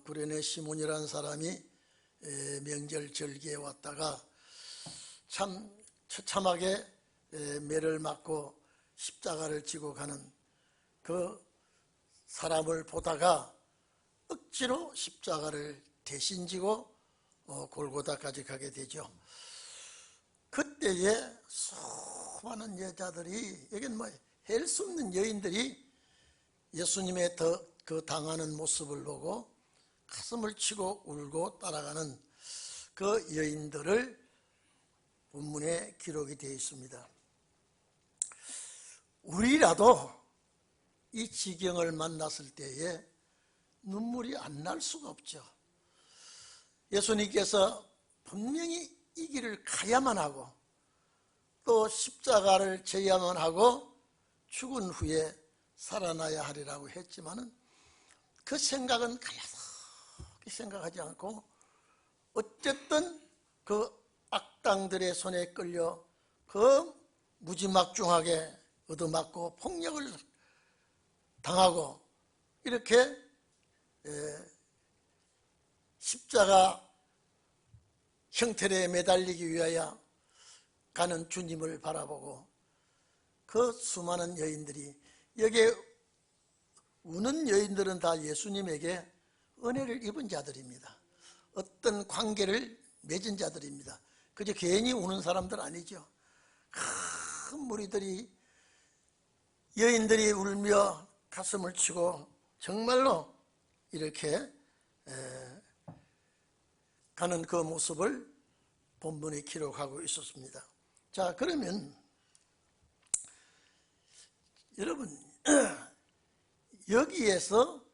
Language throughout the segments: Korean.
구레네 시몬이라는 사람이 명절 절기에 왔다가 참 처참하게 매를 맞고 십자가를 지고 가는 그 사람을 보다가 억지로 십자가를 대신 지고 골고다까지 가게 되죠. 그때에 수많은 여자들이, 여긴 뭐 헬 수 없는 여인들이 예수님의 그 당하는 모습을 보고 가슴을 치고 울고 따라가는 그 여인들을 본문에 기록이 되어 있습니다. 우리라도 이 지경을 만났을 때에 눈물이 안 날 수가 없죠. 예수님께서 분명히 이 길을 가야만 하고 또 십자가를 져야만 하고 죽은 후에 살아나야 하리라고 했지만은 그 생각은 가야석히 생각하지 않고 어쨌든 그 악당들의 손에 끌려 그 무지막중하게 얻어맞고 폭력을 당하고 이렇게 십자가 형틀에 매달리기 위하여 가는 주님을 바라보고 그 수많은 여인들이, 여기에 우는 여인들은 다 예수님에게 은혜를 입은 자들입니다. 어떤 관계를 맺은 자들입니다. 그저 괜히 우는 사람들 아니죠. 큰 무리들이, 여인들이 울며 가슴을 치고 정말로 이렇게 가는 그 모습을 본문에 기록하고 있었습니다. 자, 그러면 여러분 여기에서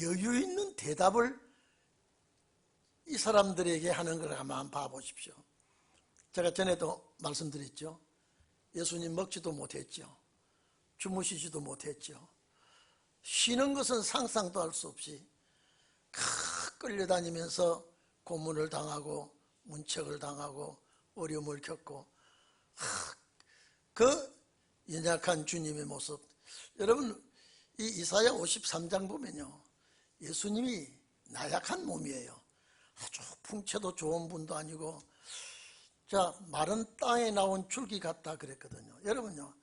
여유 있는 대답을 이 사람들에게 하는 걸 한번 봐보십시오. 제가 전에도 말씀드렸죠. 예수님 먹지도 못했죠. 주무시지도 못했죠. 쉬는 것은 상상도 할 수 없이 끌려다니면서 고문을 당하고 문책을 당하고 어려움을 겪고 그 연약한 주님의 모습. 여러분 이 이사야 53장 보면요, 예수님이 나약한 몸이에요. 아주 풍채도 좋은 분도 아니고 자 마른 땅에 나온 줄기 같다 그랬거든요. 여러분요,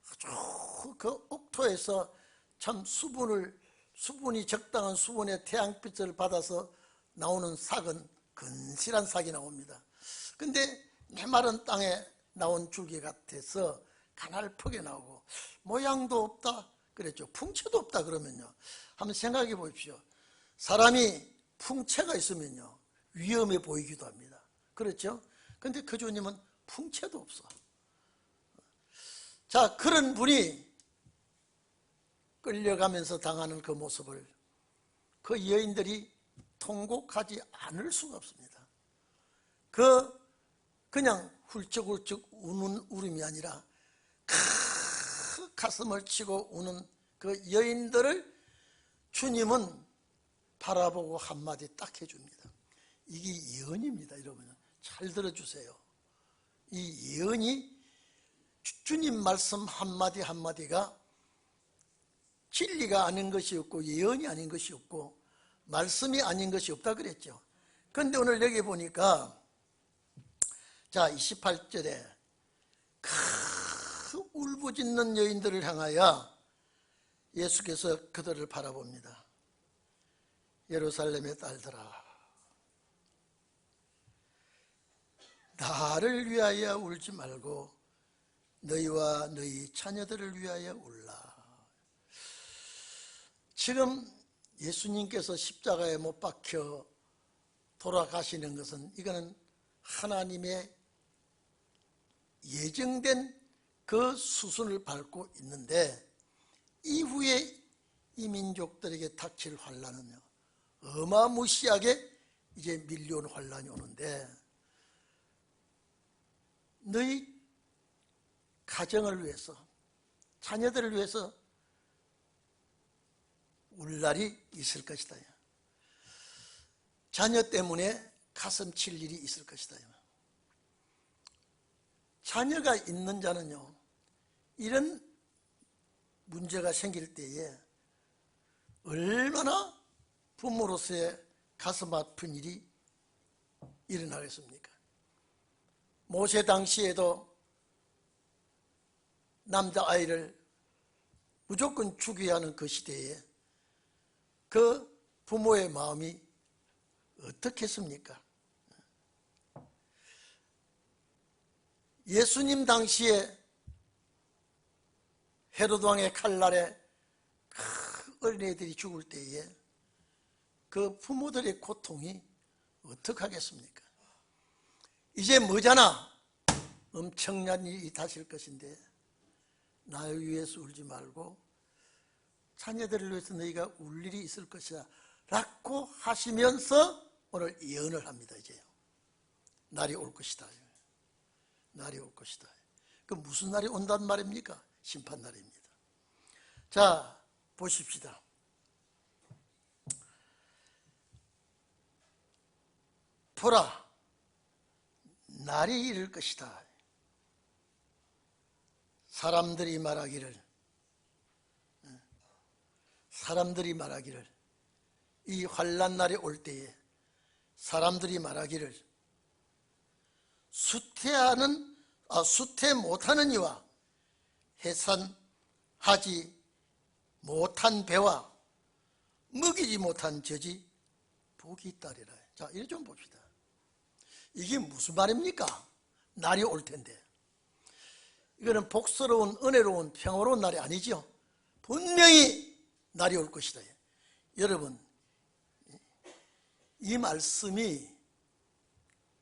아주 그 옥토에서 참 수분이 적당한 수분의 태양빛을 받아서 나오는 삭은 근실한 삭이 나옵니다. 근데 메마른 땅에 나온 줄기 같아서 가날프게 나오고 모양도 없다 그랬죠. 풍채도 없다 그러면요, 한번 생각해 보십시오. 사람이 풍채가 있으면요 위험해 보이기도 합니다. 그렇죠? 근데 그 주님은 풍채도 없어. 자, 그런 분이 끌려가면서 당하는 그 모습을 그 여인들이 통곡하지 않을 수가 없습니다. 그냥 훌쩍훌쩍 우는 울음이 아니라 가슴을 치고 우는 그 여인들을 주님은 바라보고 한마디 딱 해줍니다. 이게 예언입니다. 여러분 잘 들어주세요. 이 예언이 주님 말씀 한마디 한마디가 진리가 아닌 것이 없고 예언이 아닌 것이 없고 말씀이 아닌 것이 없다 그랬죠. 그런데 오늘 여기 보니까 자 28절에 그 울부짖는 여인들을 향하여 예수께서 그들을 바라봅니다. 예루살렘의 딸들아, 나를 위하여 울지 말고 너희와 너희 자녀들을 위하여 울라. 지금 예수님께서 십자가에 못 박혀 돌아가시는 것은 이거는 하나님의 예정된 그 수순을 밟고 있는데, 이후에 이 민족들에게 닥칠 환난은요 어마무시하게 이제 밀려온 환난이 오는데, 너희 가정을 위해서 자녀들을 위해서 울 날이 있을 것이다. 자녀 때문에 가슴 칠 일이 있을 것이다. 자녀가 있는 자는요 이런 문제가 생길 때에 얼마나 부모로서의 가슴 아픈 일이 일어나겠습니까? 모세 당시에도 남자아이를 무조건 죽여야 하는 그 시대에 그 부모의 마음이 어떻겠습니까? 예수님 당시에 헤로드 왕의 칼날에 어린애들이 죽을 때에 그 부모들의 고통이 어떡하겠습니까? 이제 머지않아 엄청난 일이 닥칠 것인데 나를 위해서 울지 말고 자녀들을 위해서 너희가 울 일이 있을 것이다 라고 하시면서 오늘 예언을 합니다. 이제요. 날이 올 것이다. 날이 올 것이다. 그 무슨 날이 온단 말입니까? 심판날입니다. 자, 보십시다. 보라, 날이 이를 것이다. 사람들이 말하기를 이 환난 날이 올 때에 사람들이 말하기를 수태 못하는 이와 해산하지 못한 배와 먹이지 못한 젖이 복이 있다리라. 자, 이래 좀 봅시다. 이게 무슨 말입니까? 날이 올 텐데. 이거는 복스러운 은혜로운 평화로운 날이 아니죠. 분명히 날이 올 것이다. 여러분, 이 말씀이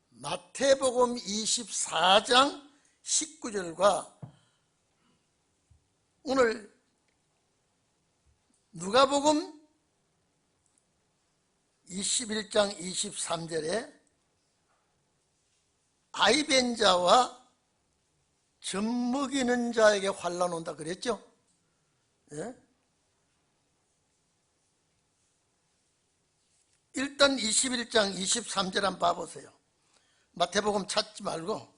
마태복음 24장 19절과 오늘 누가복음 21장 23절에 아이벤 자와 젖 먹이는 자에게 환난 온다 그랬죠? 예? 일단 21장 23절 한번 봐보세요. 마태복음 찾지 말고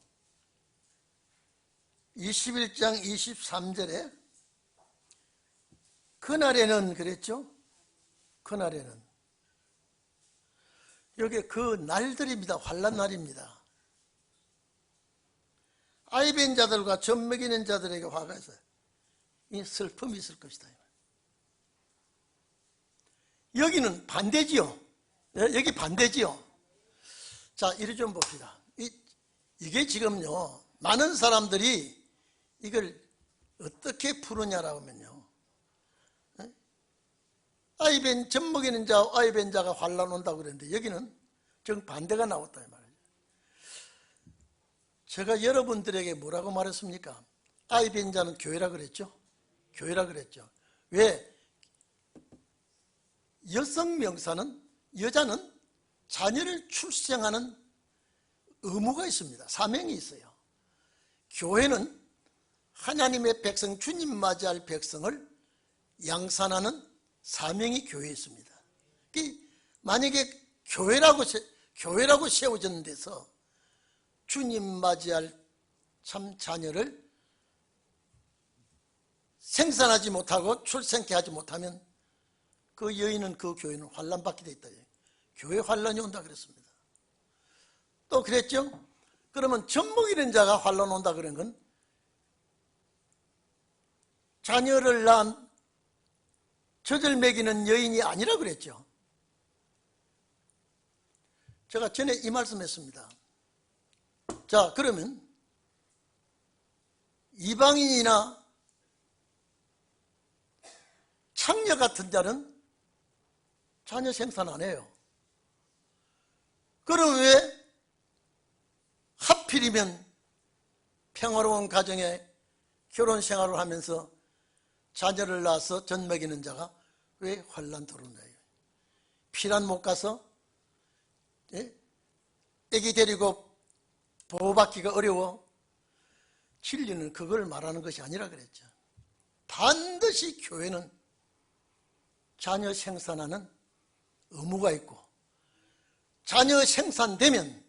21장 23절에 그날에는 그랬죠? 그날에는 여기 그 날들입니다. 환난 날입니다. 아이벤 자들과 젖 먹이는 자들에게 화가 있어요. 이 슬픔이 있을 것이다. 여기는 반대지요. 여기 반대지요. 자, 이리 좀 봅시다. 이게 지금요, 많은 사람들이 이걸 어떻게 푸느냐라고 하면요, 젖 먹이는 자, 아이벤 자가 환난 온다고 그랬는데 여기는 정 반대가 나왔다 이 말이에요. 제가 여러분들에게 뭐라고 말했습니까? 아이벤 자는 교회라 그랬죠? 교회라 그랬죠. 왜? 여성 명사는, 여자는 자녀를 출생하는 의무가 있습니다. 사명이 있어요. 교회는 하나님의 백성, 주님 맞이할 백성을 양산하는 사명이 교회에 있습니다. 만약에 교회라고 세워진 데서 주님 맞이할 참 자녀를 생산하지 못하고 출생케 하지 못하면 그 여인은, 그 교회는 환난받게 돼 있다. 교회 환난이 온다 그랬습니다. 또 그랬죠? 그러면 젖 먹이는 자가 환난 온다 그런 건 자녀를 낳은 젖을 먹이는 여인이 아니라 그랬죠. 제가 전에 이 말씀했습니다. 자, 그러면 이방인이나 창녀 같은 자는 자녀 생산 안 해요. 그럼 왜 하필이면 평화로운 가정에 결혼 생활을 하면서 자녀를 낳아서 젖 먹이는 자가 왜 환난 들어오나요? 피란 못 가서 애기 데리고 보호받기가 어려워. 진리는 그걸 말하는 것이 아니라 그랬죠. 반드시 교회는 자녀 생산하는 의무가 있고, 자녀 생산되면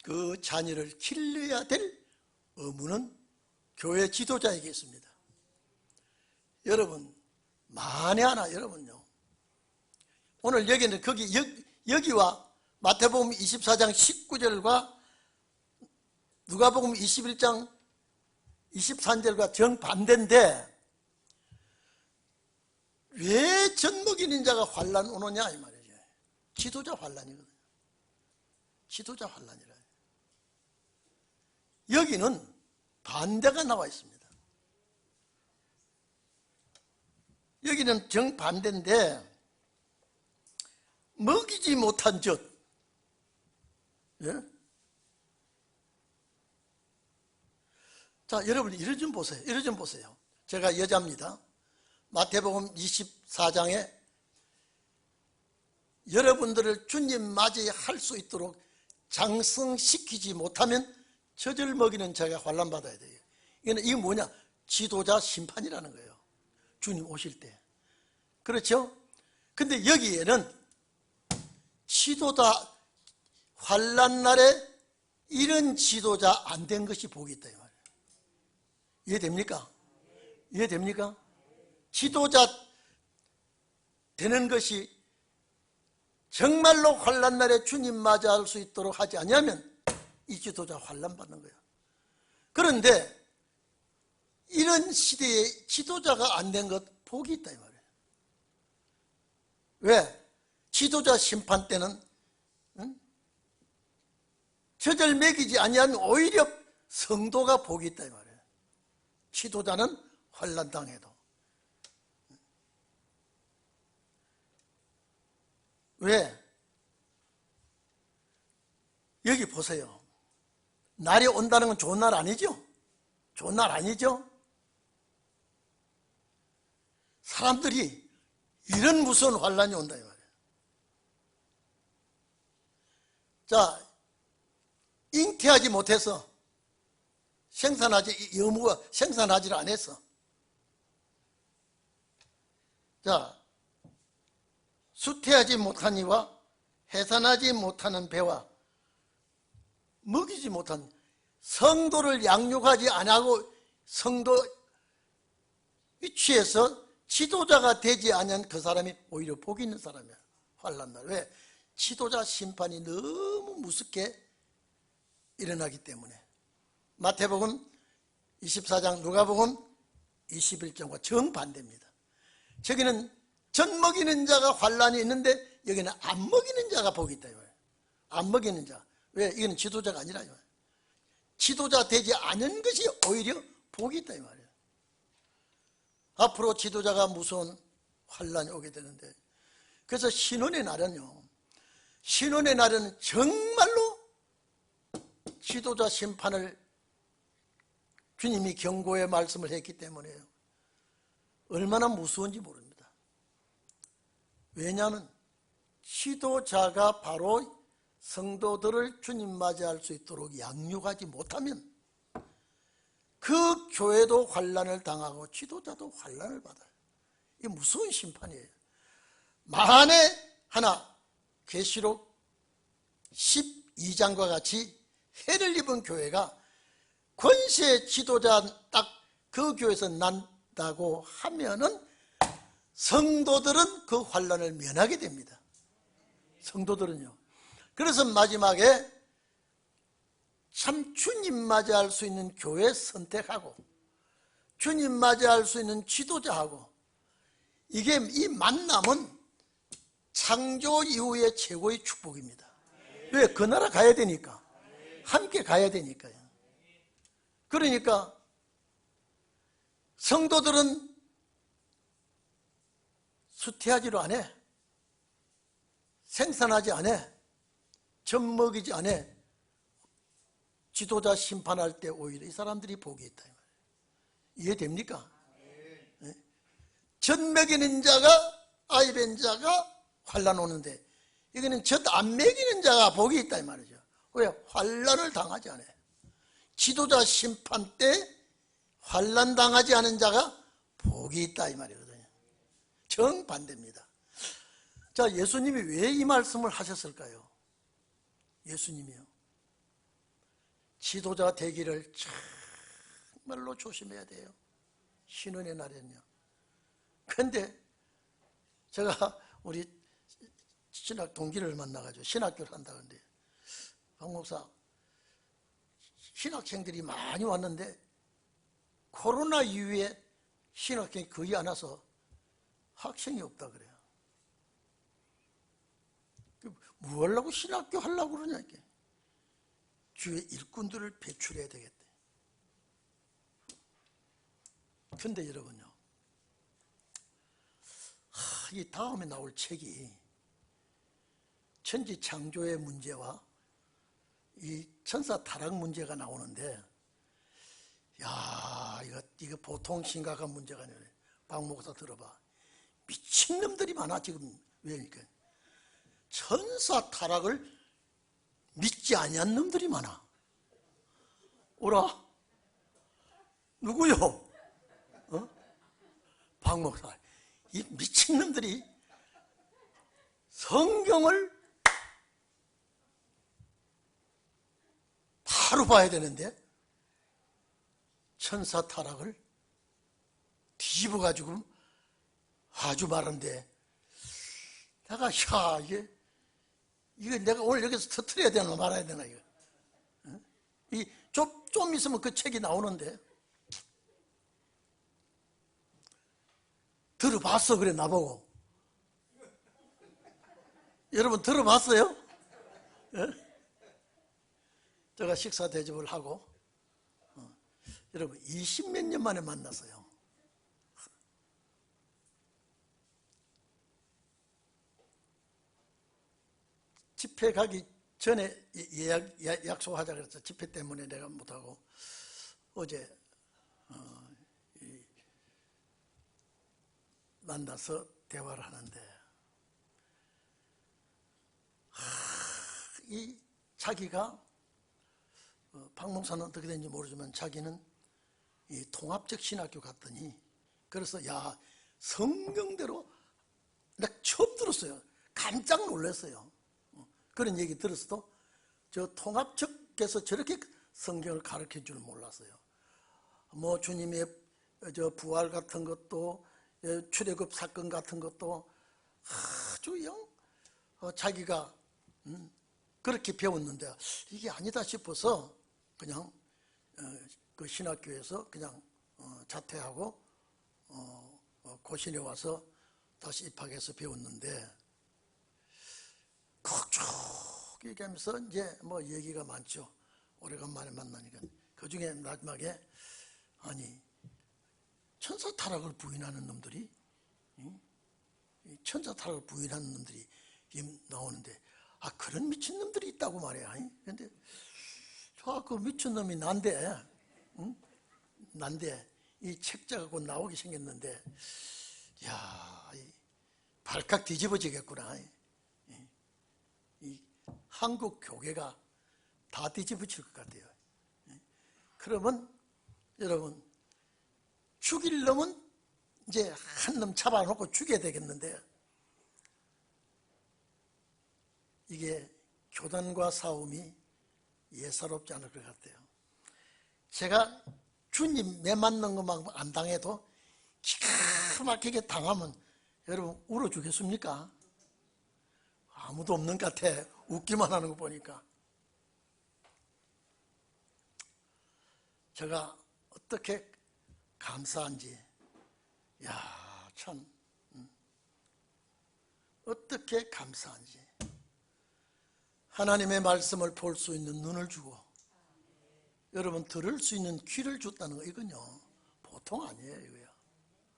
그 자녀를 길러야 될 의무는 교회 지도자에게 있습니다. 여러분, 만에 하나 여러분요, 오늘 여기는 여기와 마태복음 24장 19절과 누가복음 21장 23절과 정반대인데 왜 젖먹이는 자가 환난 오느냐 이 말이죠. 지도자 환난이거든요. 지도자 환난이라. 여기는 반대가 나와 있습니다. 여기는 정반대인데 먹이지 못한 젖. 예? 자, 여러분 이를 좀 보세요. 이를 좀 보세요. 제가 여자입니다. 마태복음 24장에 여러분들을 주님 맞이할 수 있도록 장성시키지 못하면 젖을 먹이는 자가 환난받아야 돼요. 이게 뭐냐? 지도자 심판이라는 거예요. 주님 오실 때. 그렇죠? 근데 여기에는 지도자 환난 날에 이런 지도자 안 된 것이 복이 있다 이 말이에요. 이해됩니까? 이해됩니까? 지도자 되는 것이 정말로 환난 날에 주님 맞이할 수 있도록 하지 않으면 이 지도자 환난 받는 거예요. 그런데 이런 시대에 지도자가 안 된 것 복이 있다 이 말이에요. 왜? 지도자 심판 때는 젖을 먹이지 아니하면 오히려 성도가 복이 있다 이 말이에요. 지도자는 환난 당해도. 왜? 여기 보세요. 날이 온다는 건 좋은 날 아니죠? 좋은 날 아니죠? 사람들이 이런 무서운 환난이 온다 이 말이에요. 자, 잉태하지 못해서 여무가 생산하지를 않았어. 자, 수태하지 못한 이와 해산하지 못하는 배와 먹이지 못한 성도를 양육하지 않고 성도 위치에서 지도자가 되지 않은 그 사람이 오히려 복이 있는 사람이야. 환난날. 왜? 지도자 심판이 너무 무섭게 일어나기 때문에. 마태복음 24장, 누가복음 21장과 정반대입니다. 저기는 젖 먹이는 자가 환난이 있는데 여기는 안 먹이는 자가 복이 있다. 안 먹이는 자. 왜? 이건 지도자가 아니라 지도자 되지 않은 것이 오히려 복이 있다 이 말이에요. 앞으로 지도자가 무서운 환난이 오게 되는데, 그래서 신혼의 날은요, 신혼의 날은 정말로 지도자 심판을 주님이 경고의 말씀을 했기 때문에요. 얼마나 무서운지 모릅니다. 왜냐하면 지도자가 바로 성도들을 주님 맞이할 수 있도록 양육하지 못하면 그 교회도 환난을 당하고 지도자도 환난을 받아요. 이게 무서운 심판이에요. 만에 하나 계시록 12장과 같이 해를 입은 교회가 권세 지도자 딱 그 교회에서 난다고 하면은 성도들은 그 환난을 면하게 됩니다. 성도들은요. 그래서 마지막에 참 주님 맞이할 수 있는 교회 선택하고 주님 맞이할 수 있는 지도자하고 이게 이 만남은 창조 이후의 최고의 축복입니다. 왜? 그 나라 가야 되니까. 함께 가야 되니까요. 그러니까 성도들은 수태하지도 않아. 생산하지 않아. 젖 먹이지 않아. 지도자 심판할 때 오히려 이 사람들이 복이 있다. 이해됩니까? 네? 젖 먹이는 자가 아이벤 자가 환난 오는데 이거는 젖 안 먹이는 자가 복이 있다 이 말이죠. 왜? 환난을 당하지 않아요. 지도자 심판 때 환난 당하지 않은 자가 복이 있다 이 말이거든요. 정반대입니다. 자, 예수님이 왜 이 말씀을 하셨을까요? 예수님이요. 지도자 되기를 정말로 조심해야 돼요. 신혼의 날에는요. 그런데 제가 우리 신학 동기를 만나가지고 신학교를 한다는데, 박 목사, 신학생들이 많이 왔는데 코로나 이후에 신학생이 거의 안 와서 학생이 없다 그래요. 뭐 하려고 신학교 하려고 그러냐, 이게. 주의 일꾼들을 배출해야 되겠대. 근데 여러분요, 이 다음에 나올 책이 천지 창조의 문제와 이 천사 타락 문제가 나오는데, 야, 이거 보통 심각한 문제가 아니네. 박 목사 들어봐. 미친놈들이 많아 지금. 왜니까 천사 타락을 믿지 아니한 놈들이 많아. 오라. 누구요? 박 목사. 이 미친놈들이 성경을 바로 봐야 되는데 천사 타락을 뒤집어 가지고 아주 말한데, 내가 야, 이게 내가 오늘 여기서 터뜨려야 되나 말아야 되나, 이거. 좀 있으면 그 책이 나오는데. 들어봤어 그래 나보고. 여러분 들어봤어요? 예? 제가 식사 대접을 하고, 여러분 20몇 년 만에 만났어요. 집회 가기 전에 약속하자 그랬어. 집회 때문에 내가 못하고 어제 만나서 대화를 하는데, 이 자기가 박 목사는 어떻게 된지 모르지만 자기는 이 통합적 신학교 갔더니, 그래서 야, 성경대로 내가 처음 들었어요. 깜짝 놀랐어요. 그런 얘기 들었어도 저 통합적에서 저렇게 성경을 가르쳐 줄 몰랐어요. 뭐 주님의 저 부활 같은 것도, 출애굽 사건 같은 것도 아주 자기가 그렇게 배웠는데 이게 아니다 싶어서 그냥 그 신학교에서 그냥 자퇴하고 고신에 와서 다시 입학해서 배웠는데, 쭉 얘기하면서 이제 뭐 얘기가 많죠. 오래간만에 만나니까. 그 중에 마지막에, 아니 천사 타락을 부인하는 놈들이, 천사 타락을 부인하는 놈들이 나오는데, 그런 미친놈들이 있다고 말이야. 근데 그 미친놈이 난데, 난데 이 책자가 곧 나오게 생겼는데, 야, 발칵 뒤집어지겠구나. 이 한국 교계가 다 뒤집어질 것 같아요. 그러면 여러분, 죽일 놈은 이제 한 놈 잡아놓고 죽여야 되겠는데, 이게 교단과 싸움이 예사롭지 않을 것 같아요. 제가 주님 매 맞는 것만 안 당해도 기가 막히게 당하면 여러분 울어 주겠습니까? 아무도 없는 것 같아. 웃기만 하는 거 보니까. 제가 어떻게 감사한지, 야, 참 어떻게 감사한지. 하나님의 말씀을 볼 수 있는 눈을 주고 여러분 들을 수 있는 귀를 줬다는 거, 이건요 보통 아니에요. 이거야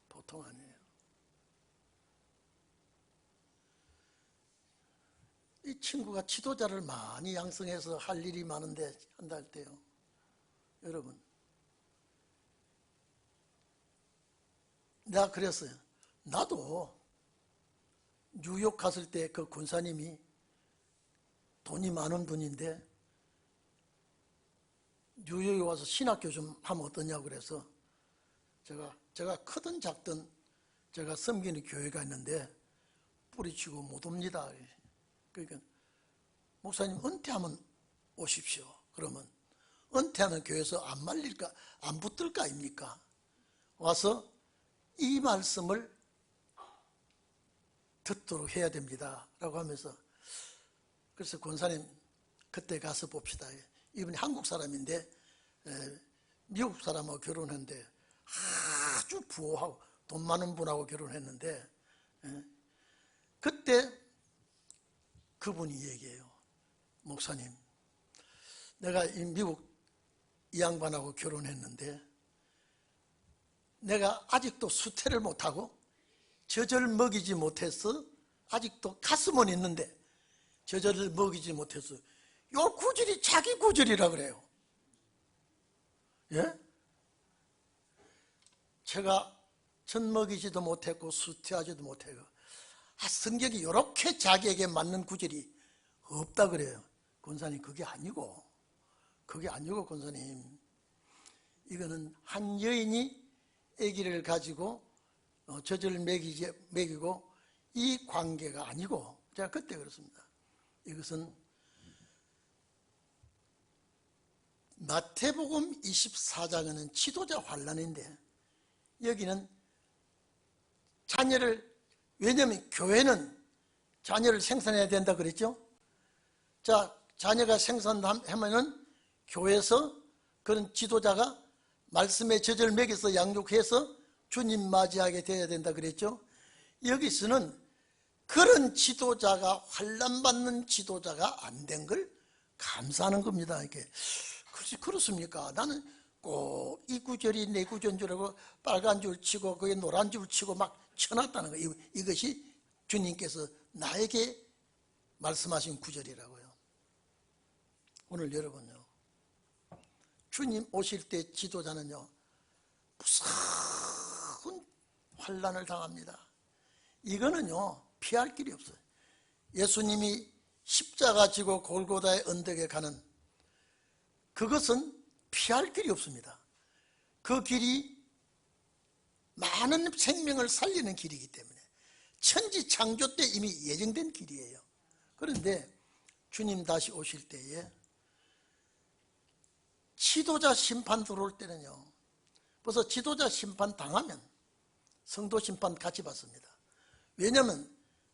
보통 아니에요. 이 친구가 지도자를 많이 양성해서 할 일이 많은데 한다 할 때요, 여러분 내가 그랬어요. 나도 뉴욕 갔을 때 그 군사님이 돈이 많은 분인데 뉴욕에 와서 신학교 좀 하면 어떠냐고 그래서 제가 크든 작든 제가 섬기는 교회가 있는데 뿌리치고 못 옵니다. 그러니까 목사님 은퇴하면 오십시오. 그러면 은퇴하는 교회에서 안 말릴까, 안 붙들까 아닙니까? 와서 이 말씀을 듣도록 해야 됩니다 라고 하면서, 그래서 권사님 그때 가서 봅시다. 이분이 한국 사람인데 미국 사람하고 결혼했는데 아주 부호하고 돈 많은 분하고 결혼했는데, 그때 그분이 얘기해요. 목사님, 내가 이 미국 이 양반하고 결혼했는데 내가 아직도 수태를 못하고 젖을 먹이지 못해서, 아직도 가슴은 있는데 젖을 먹이지 못해서 요 구절이 자기 구절이라 그래요. 예? 제가 젖 먹이지도 못했고 수태하지도 못하고, 성경이 이렇게 자기에게 맞는 구절이 없다 그래요. 권사님, 그게 아니고 권사님, 이거는 한 여인이 아기를 가지고 젖을 먹이고 이 관계가 아니고, 제가 그때 그렇습니다. 이것은 마태복음 24장에는 지도자 환란인데, 여기는 자녀를, 왜냐하면 교회는 자녀를 생산해야 된다 그랬죠. 자, 자녀가 생산하면은 교회에서 그런 지도자가 말씀의 젖을 먹여서 양육해서 주님 맞이하게 되어야 된다 그랬죠. 여기서는 그런 지도자가, 환난받는 지도자가 안 된 걸 감사하는 겁니다. 이렇게. 그렇습니까? 나는 꼭 이 구절이 내 구절인 줄 알고 빨간 줄 치고 거기에 노란 줄 치고 막 쳐놨다는 거예요. 이것이 주님께서 나에게 말씀하신 구절이라고요. 오늘 여러분요, 주님 오실 때 지도자는요 무서운 환난을 당합니다. 이거는요 피할 길이 없어요. 예수님이 십자가 지고 골고다의 언덕에 가는 그것은 피할 길이 없습니다. 그 길이 많은 생명을 살리는 길이기 때문에 천지 창조 때 이미 예정된 길이에요. 그런데 주님 다시 오실 때에 지도자 심판 들어올 때는요, 벌써 지도자 심판 당하면 성도 심판 같이 받습니다. 왜냐하면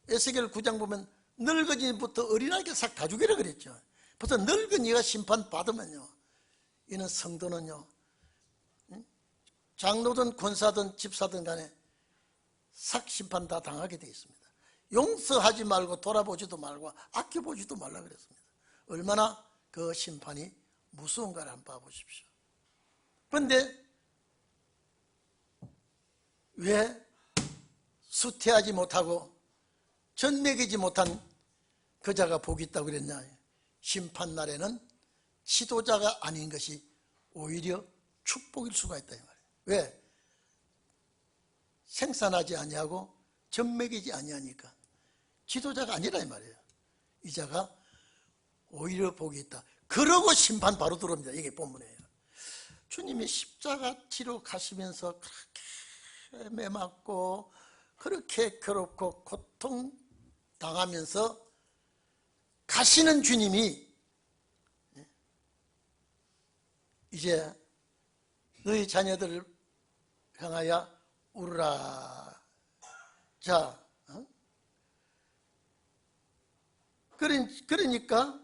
에스겔 9장 보면 늙은이부터 어린아이가 싹 다 죽이라 그랬죠. 벌써 늙은이가 심판 받으면요, 이는 성도는요, 장로든 권사든 집사든 간에 싹 심판 다 당하게 되어 있습니다. 용서하지 말고 돌아보지도 말고 아껴보지도 말라 그랬습니다. 얼마나 그 심판이 무서운가를 한번 봐보십시오. 그런데 왜 수태하지 못하고 젖 먹이지 못한 그 자가 복이 있다고 그랬냐? 심판날에는 지도자가 아닌 것이 오히려 축복일 수가 있다 이 말이에요. 왜? 생산하지 아니하고 젖 먹이지 아니하니까 지도자가 아니라 이 말이에요. 이 자가 오히려 복이 있다. 그러고 심판 바로 들어옵니다. 이게 본문이에요. 주님이 십자가 지러 가시면서 그렇게 매맞고 그렇게 괴롭고 고통 당하면서 가시는 주님이 이제 너희 자녀들을 향하여 울으라. 자, 그러니까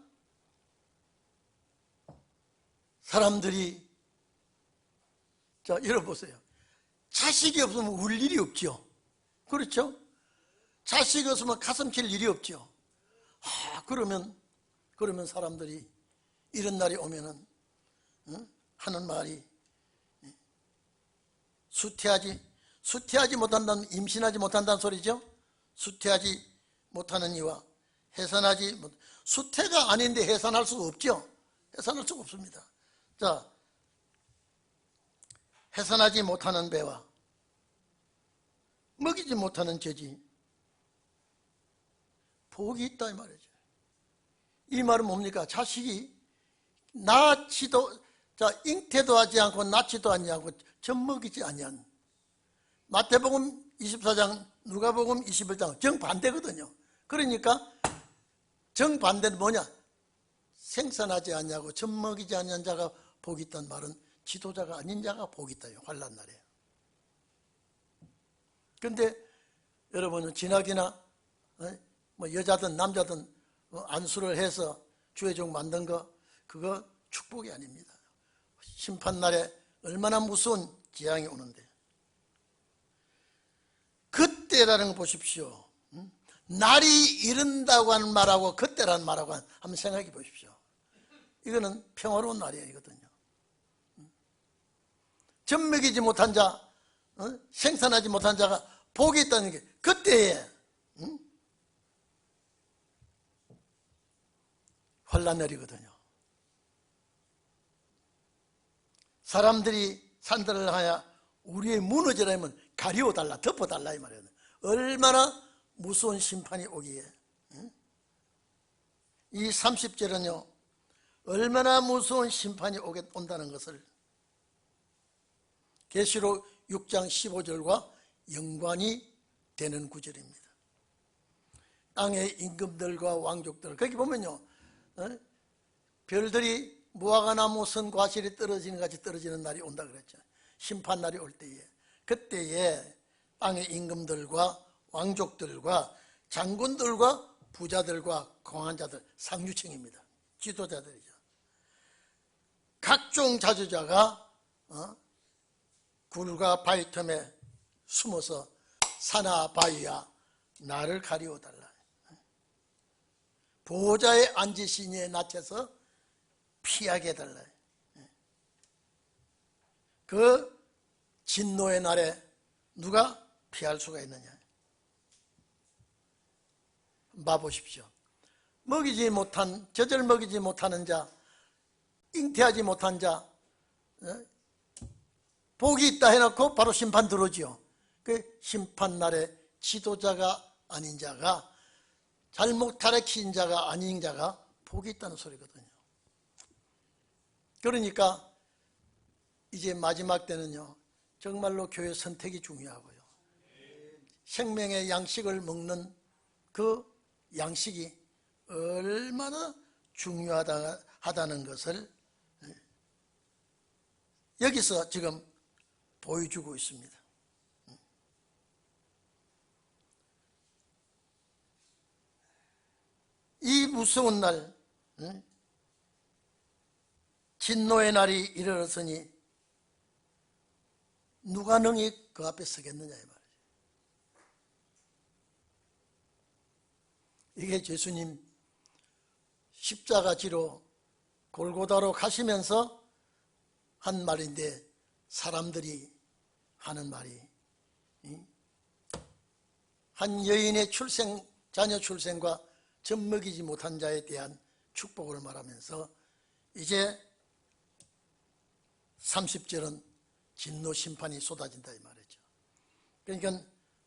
사람들이, 자, 열어보세요. 자식이 없으면 울 일이 없죠. 그렇죠? 자식이 없으면 가슴 칠 일이 없죠. 그러면 사람들이 이런 날이 오면은 하는 말이, 수태하지 못한다는, 임신하지 못한다는 소리죠. 수태하지 못하는 이와 해산하지 못, 수태가 아닌데 해산할 수가 없죠. 해산할 수가 없습니다. 자, 해산하지 못하는 배와 먹이지 못하는 젖이 복이 있다 이 말이죠. 이 말은 뭡니까? 자식이 잉태도 하지 않고 낳지도 아니하고 젖 먹이지 아니한, 마태복음 24장, 누가복음 21장 정반대거든요. 그러니까 정반대는 뭐냐? 생산하지 아니하고 젖 먹이지 아니한 자가 복이 있다는 말은 지도자가 아닌 자가 복이 있다. 환난 날에. 그런데 여러분은 지나기나 뭐 여자든 남자든 안수를 해서 주의 종 만든 거, 그거 축복이 아닙니다. 심판날에 얼마나 무서운 재앙이 오는데, 그때라는 거 보십시오. 날이 이른다고 하는 말하고 그때라는 말하고 한번 생각해 보십시오. 이거는 평화로운 날이 아니거든요. 젖먹이지 못한 자, 생산하지 못한 자가 복이 있다는 게 그때에 환난날이거든요. 사람들이 산들을 하여 우리의 무너지라 하면 가리워달라, 덮어달라 이 말이에요. 얼마나 무서운 심판이 오기에, 이 30절은요 얼마나 무서운 심판이 온다는 것을 계시록 6장 15절과 연관이 되는 구절입니다. 땅의 임금들과 왕족들, 거기 보면요 별들이 무화과나무 선 과실이 떨어지는 같이 떨어지는 날이 온다 그랬죠. 심판날이 올 때에, 그때에 땅의 임금들과 왕족들과 장군들과 부자들과 공한자들, 상류층입니다. 지도자들이죠. 각종 자주자가 굴과 바위 틈에 숨어서 산아 바위야 나를 가리워달라. 보호자의 앉으시니에 낮춰서 피하게 해달라. 그 진노의 날에 누가 피할 수가 있느냐. 봐보십시오. 먹이지 못한, 젖을 먹이지 못하는 자, 잉태하지 못한 자, 복이 있다 해놓고 바로 심판 들어오지요. 그 심판날에 지도자가 아닌 자가, 잘못 가르친 자가 아닌 자가 복이 있다는 소리거든요. 그러니까 이제 마지막 때는요 정말로 교회 선택이 중요하고요, 생명의 양식을 먹는 그 양식이 얼마나 중요하다는 것을 여기서 지금 보여주고 있습니다. 이 무서운 날, 진노의 날이 이르렀으니 누가 능히 그 앞에 서겠느냐 이 말이죠. 이게 예수님 십자가 지로 골고다로 가시면서 한 말인데, 사람들이 하는 말이 한 여인의 자녀 출생과 젖 먹이지 못한 자에 대한 축복을 말하면서 이제 30절은 진노 심판이 쏟아진다 이 말이죠. 그러니까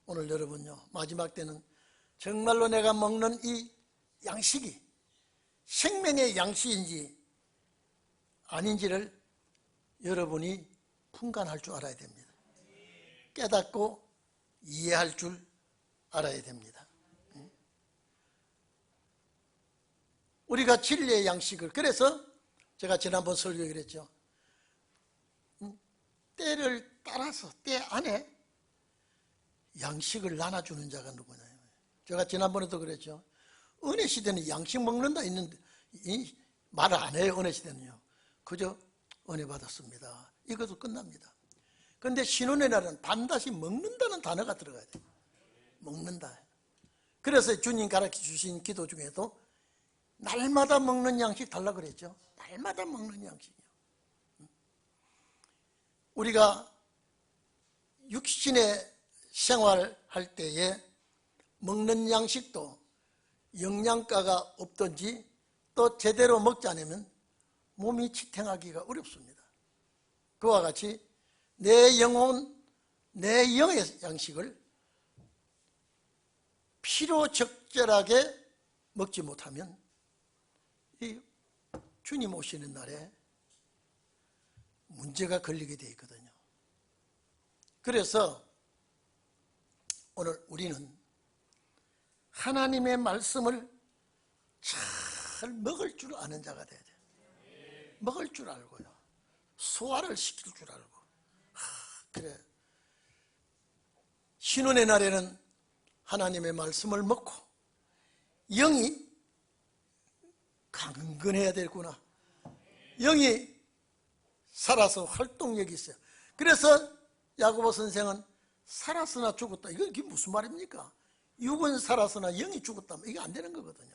오늘 여러분요 마지막 때는 정말로 내가 먹는 이 양식이 생명의 양식인지 아닌지를 여러분이 분간할 줄 알아야 됩니다. 깨닫고 이해할 줄 알아야 됩니다. 우리가 진리의 양식을, 그래서 제가 지난번 설교에 그랬죠. 때를 따라서 때 안에 양식을 나눠주는 자가 누구냐. 제가 지난번에도 그랬죠. 은혜 시대는 양식 먹는다 있는데 말을 안 해요. 은혜 시대는요 그저 은혜 받았습니다 이것도 끝납니다. 그런데 신혼의 날은 반드시 먹는다는 단어가 들어가야 돼요. 먹는다. 그래서 주님 가르쳐 주신 기도 중에도 날마다 먹는 양식 달라 그랬죠. 날마다 먹는 양식이요. 우리가 육신의 생활할 때에 먹는 양식도 영양가가 없든지 또 제대로 먹지 않으면 몸이 지탱하기가 어렵습니다. 그와 같이 내 영혼, 내 영의 양식을 필요 적절하게 먹지 못하면 이 주님 오시는 날에 문제가 걸리게 되어 있거든요. 그래서 오늘 우리는 하나님의 말씀을 잘 먹을 줄 아는 자가 돼야 돼요. 먹을 줄 알고요, 소화를 시킬 줄 알고. 그래, 신혼의 날에는 하나님의 말씀을 먹고 영이 강건해야 되구나. 영이 살아서 활동력이 있어요. 그래서 야고보 선생은 살았으나 죽었다. 이게 무슨 말입니까? 육은 살았으나 영이 죽었다. 이게 안 되는 거거든요.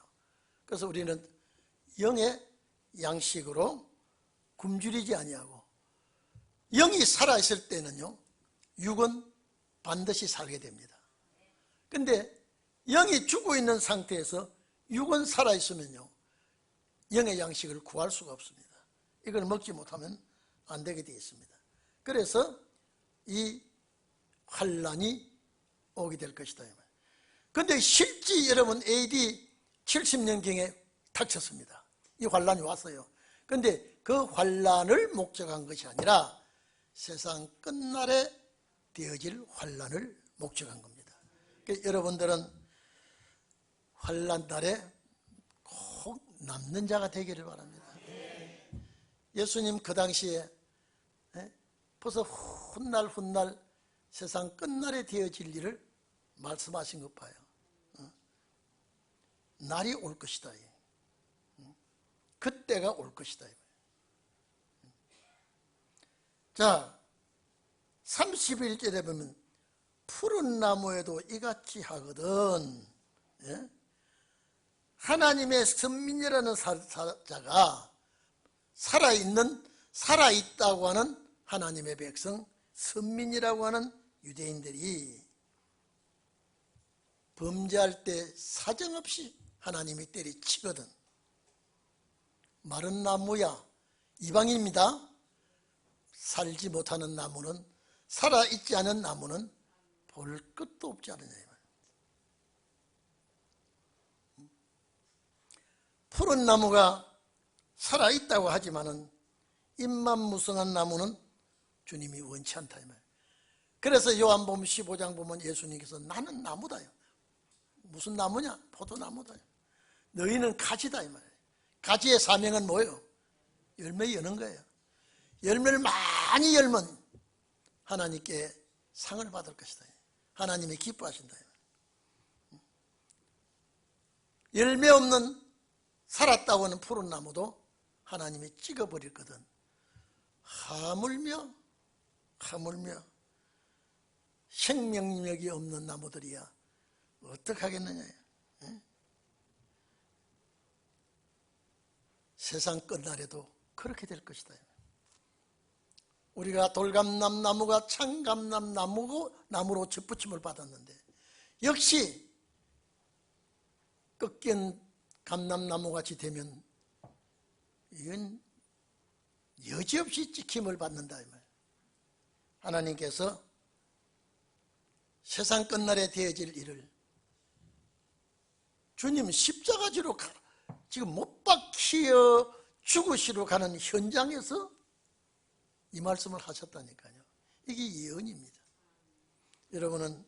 그래서 우리는 영의 양식으로 굶주리지 아니하고, 영이 살아있을 때는요, 육은 반드시 살게 됩니다. 근데 영이 죽어 있는 상태에서 육은 살아있으면요, 영의 양식을 구할 수가 없습니다. 이걸 먹지 못하면 안 되게 되어 있습니다. 그래서 이 환란이 오게 될 것이다. 그런데 실제 여러분 AD 70년경에 닥쳤습니다. 이 환란이 왔어요. 그런데 그 환란을 목적한 것이 아니라 세상 끝날에 되어질 환란을 목적한 겁니다. 그러니까 여러분들은 환란 날에 꼭 남는 자가 되기를 바랍니다. 예수님 그 당시에 벌써 훗날 세상 끝날에 되어질 일을 말씀하신 것 봐요. 날이 올 것이다. 그때가 올 것이다. 자, 31절에 보면 푸른 나무에도 이같이 하거든. 하나님의 선민이라는 자가 살아있다고 하는 하나님의 백성, 선민이라고 하는 유대인들이 범죄할 때 사정없이 하나님이 때리치거든. 마른 나무야, 이방인입니다. 살지 못하는 나무는, 살아있지 않은 나무는 볼 것도 없지 않느냐. 푸른 나무가 살아있다고 하지만은 잎만 무성한 나무는 주님이 원치 않다. 그래서 요한복음 15장 보면 예수님께서 나는 나무다. 무슨 나무냐? 포도나무다. 너희는 가지다. 이 말이에요. 가지의 사명은 뭐예요? 열매 여는 거예요. 열매를 많이 열면 하나님께 상을 받을 것이다. 하나님이 기뻐하신다. 열매 없는 살았다고 하는 푸른 나무도 하나님이 찍어버릴 거든. 하물며 생명력이 없는 나무들이야 어떡하겠느냐. 세상 끝날에도 그렇게 될 것이다. 우리가 돌감람나무가 참감람나무로 접붙임을 받았는데, 역시 꺾인 감람나무같이 되면 이건 여지없이 찍힘을 받는다. 하나님께서 세상 끝날에 되어질 일을 주님 십자가지로 지금 못 박히어 죽으시러 가는 현장에서 이 말씀을 하셨다니까요. 이게 예언입니다. 여러분은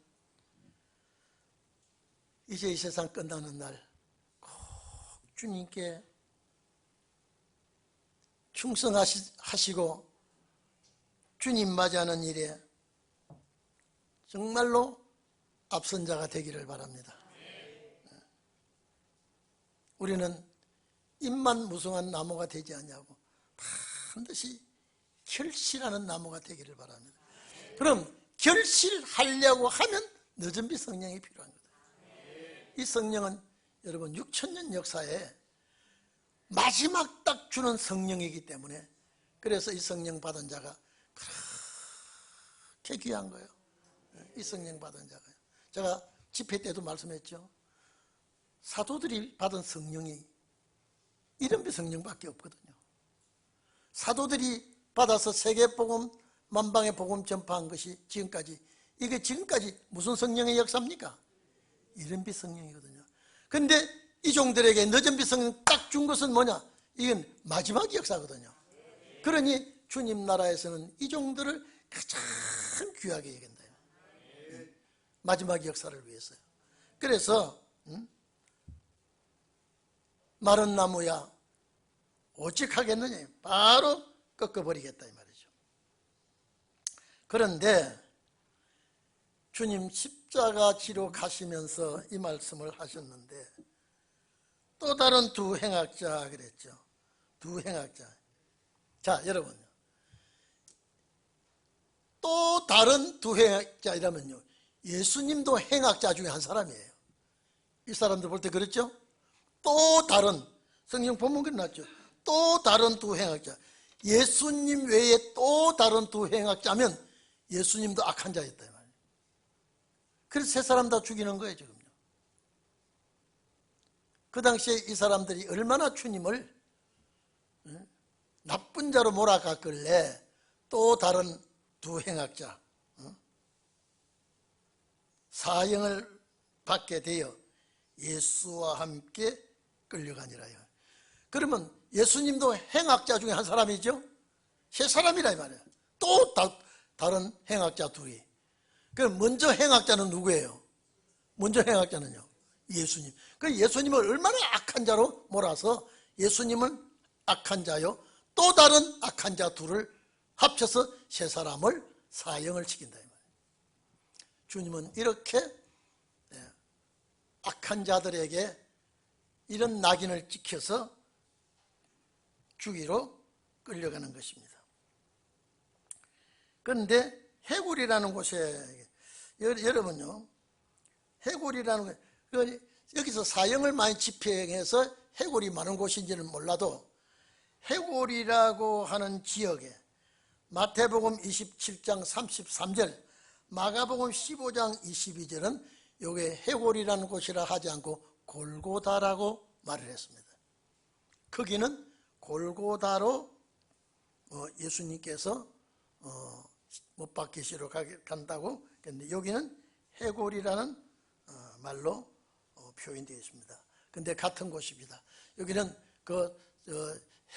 이제 이 세상 끝나는 날 꼭 주님께 충성하시고 주님 맞이하는 일에 정말로 앞선 자가 되기를 바랍니다. 우리는 잎만 무성한 나무가 되지 않냐고 반드시 결실하는 나무가 되기를 바랍니다. 그럼 결실하려고 하면 늦은비 성령이 필요한 거다. 이 성령은 여러분 6,000년 역사에 마지막 딱 주는 성령이기 때문에, 그래서 이 성령 받은 자가 그렇게 귀한 거예요. 이 성령 받은 자가요. 제가 집회 때도 말씀했죠. 사도들이 받은 성령이 이른비 성령밖에 없거든요. 사도들이 받아서 세계복음, 만방의 복음 전파한 것이 지금까지, 이게 지금까지 무슨 성령의 역사입니까? 이른비 성령이거든요. 근데 이 종들에게 늦은비 성령 딱 준 것은 뭐냐? 이건 마지막 역사거든요. 그러니 주님 나라에서는 이 종들을 가장 귀하게 여긴다. 마지막 역사를 위해서요. 그래서 마른 나무야 오직 하겠느냐? 바로 꺾어버리겠다 이 말이죠. 그런데 주님 십자가 지로 가시면서 이 말씀을 하셨는데, 또 다른 두 행악자 그랬죠. 두 행악자. 자, 여러분, 또 다른 두 행악자이라면요, 예수님도 행악자 중에 한 사람이에요. 이 사람들 볼 때 그랬죠? 또 다른, 성경 본문 그려놨죠. 또 다른 두 행악자. 예수님 외에 또 다른 두 행악자면 예수님도 악한 자였다 이 말이에요. 그래서 세 사람 다 죽이는 거예요 지금요. 그 당시에 이 사람들이 얼마나 주님을 나쁜 자로 몰아갔길래 또 다른 두 행악자 사형을 받게 되어 예수와 함께 끌려가니라요. 그러면 예수님도 행악자 중에 한 사람이죠. 세 사람이라 이 말이에요. 또 다른 행악자 둘이. 그럼 먼저 행악자는 누구예요? 먼저 행악자는요, 예수님. 그 예수님을 얼마나 악한 자로 몰아서 예수님은 악한 자요, 또 다른 악한 자 둘을 합쳐서 세 사람을 사형을 시킨다 이 말이에요. 주님은 이렇게 악한 자들에게 이런 낙인을 찍혀서 죽이러 끌려가는 것입니다. 그런데 해골이라는 곳에, 여러분요, 해골이라는 곳, 여기서 사형을 많이 집행해서 해골이 많은 곳인지는 몰라도 해골이라고 하는 지역에 마태복음 27장 33절, 마가복음 15장 22절은 요게 해골이라는 곳이라 하지 않고 골고다라고 말을 했습니다. 거기는 골고다로 예수님께서 못 박히시러 간다고 했는데 여기는 해골이라는 말로 표현되어 있습니다. 근데 같은 곳입니다. 여기는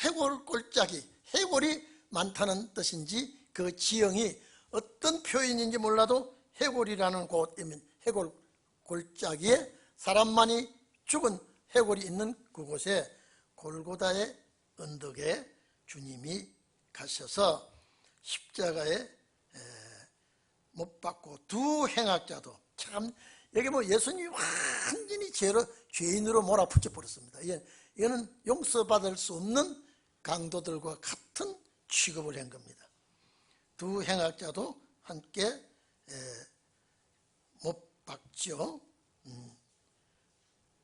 해골 골짜기, 해골이 많다는 뜻인지 그 지형이 어떤 표현인지 몰라도 해골이라는 곳이면 해골 골짜기에 사람만이 죽은 해골이 있는 그곳에 골고다의 언덕에 주님이 가셔서 십자가에 못 박고 두 행악자도, 참 여기 뭐 예수님이 완전히 죄인으로 몰아붙여 버렸습니다. 이거는 용서받을 수 없는 강도들과 같은 취급을 한 겁니다. 두 행악자도 함께 못 박죠.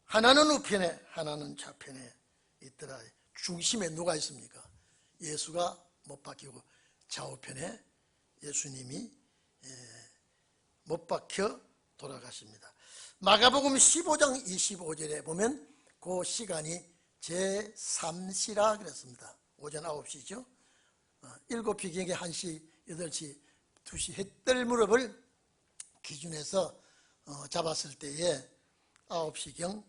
하나는 우편에 하나는 좌편에 있더라. 중심에 누가 있습니까? 예수가 못 박히고 좌우편에 예수님이 못 박혀 돌아가십니다. 마가복음 15장 25절에 보면 그 시간이 제3시라 그랬습니다. 오전 9시죠. 7비경에 1시, 8시, 2시 해뜰 무렵을 기준해서 잡았을 때에 9시경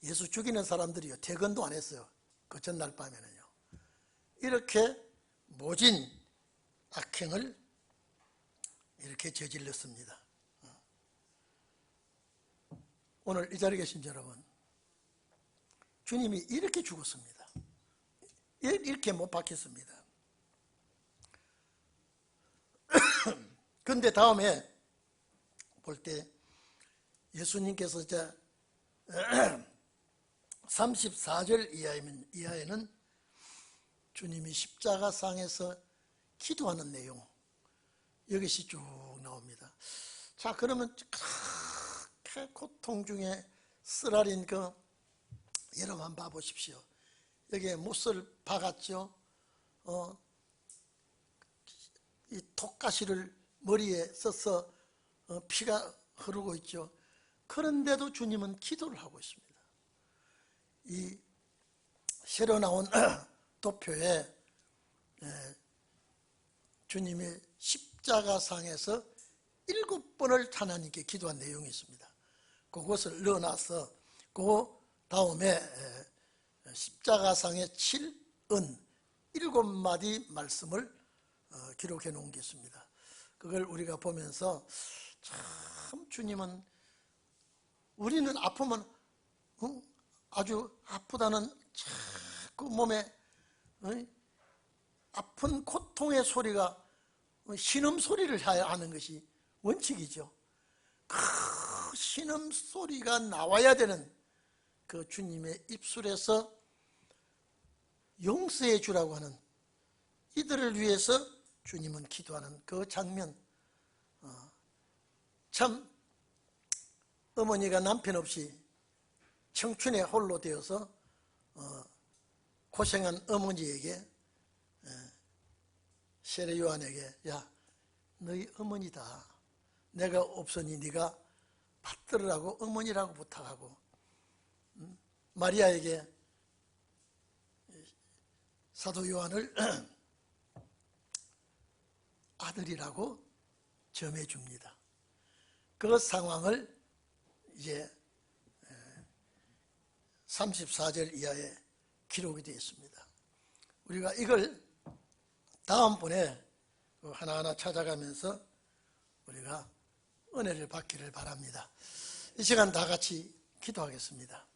예수 죽이는 사람들이요, 퇴근도 안 했어요. 그 전날 밤에는요. 이렇게 모진 악행을 이렇게 저질렀습니다. 오늘 이 자리에 계신 여러분, 주님이 이렇게 죽었습니다. 이렇게 못 박혔습니다. 그런데 다음에 볼 때 예수님께서 이제 34절 이하에는 주님이 십자가상에서 기도하는 내용, 이것이 쭉 나옵니다. 자, 그러면 그렇게 고통 중에 쓰라린 여러분 한번 봐보십시오. 여기에 못을 박았죠. 이 톡가시를 머리에 써서 피가 흐르고 있죠. 그런데도 주님은 기도를 하고 있습니다. 이 새로 나온 도표에 주님이 십자가상에서 7번을 하나님께 기도한 내용이 있습니다. 그것을 넣어놔서 그 다음에 십자가상의 7은 7마디 말씀을 기록해 놓은 게 있습니다. 그걸 우리가 보면서 참 주님은, 우리는 아프면 아주 아프다는 자꾸 몸에 아픈 고통의 소리가 신음소리를 해야 하는 것이 원칙이죠. 그 신음소리가 나와야 되는 그 주님의 입술에서 용서해 주라고 하는, 이들을 위해서 주님은 기도하는 그 장면, 참 어머니가 남편 없이 청춘에 홀로 되어서 고생한 어머니에게, 세례 요한에게, 야, 너희 어머니다, 내가 없으니 네가 받들으라고 어머니라고 부탁하고, 마리아에게 사도 요한을 아들이라고 점해줍니다. 그 상황을 이제 34절 이하에 기록이 되어 있습니다. 우리가 이걸 다음번에 하나하나 찾아가면서 우리가 은혜를 받기를 바랍니다. 이 시간 다 같이 기도하겠습니다.